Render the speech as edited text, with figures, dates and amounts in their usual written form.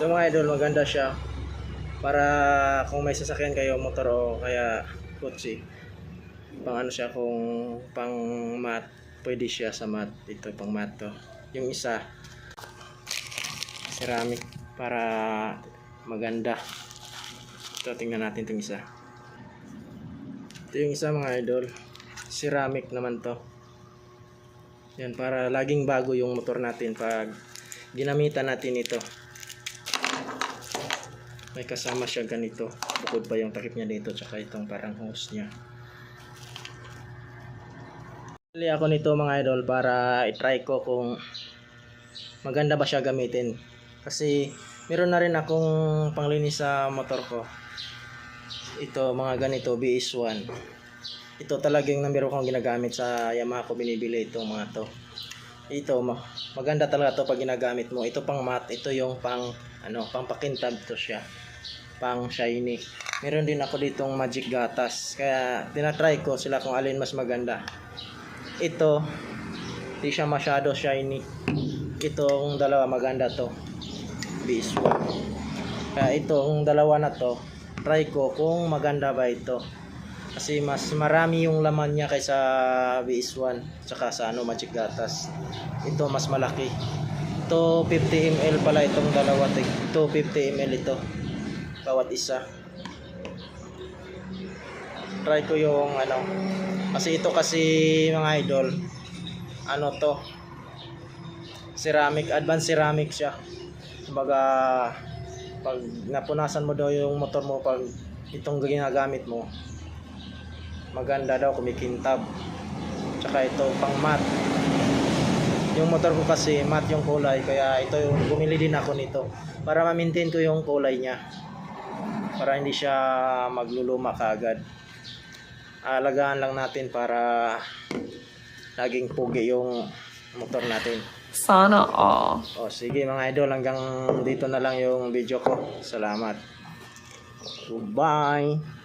Ito mga idol, maganda siya para kung may sasakyan kayo, motor o kaya kotse, pang ano siya, kung pang mat, pwede siya sa mat. Ito pang mat to. Yung isa ceramic para maganda. Ito, tingnan natin itong isa. Ito yung isa mga idol, ceramic naman to. Yan, para laging bago yung motor natin pag ginamitan natin ito. May kasama siya ganito, bukod pa yung takip niya dito, tsaka itong parang hose niya. Bili ako nito mga idol para i-try ko kung maganda ba siya gamitin, kasi meron na rin akong panglinis sa motor ko. Ito mga ganito, BS1. Ito talagang number kong ginagamit sa Yamaha ko, binibili itong mga to. Ito maganda talaga to pag ginagamit mo. Ito pang matte, ito yung pang ano, pang pakintab to siya, pang shiny. Meron din ako ditong magic gatas, kaya tinatry ko sila kung alin mas maganda. Ito di siya masyado shiny, itong dalawa maganda to, BS1. Kaya itong dalawa na to, try ko kung maganda ba ito, kasi mas marami yung laman niya kaysa BS1 tsaka sa ano, magic gatas. Ito mas malaki. Ito 50 ml pala itong dalawa. Ito 50 ml ito bawat isa. Try ko yung ano, kasi ito kasi mga idol, ano to, ceramic, advanced ceramic siya. Kumbaga pag napunasan mo daw yung motor mo, pag itong ginagamit mo, maganda daw, kumikintab. Tsaka ito pang matte. Yung motor ko kasi matte yung kulay, kaya ito yung bumili din ako nito para ma-maintain ko yung kulay niya, para hindi siya magluluma kaagad. Alagaan lang natin para laging pugi yung motor natin. Sana all. O sige mga idol, hanggang dito na lang yung video ko. Salamat. Goodbye.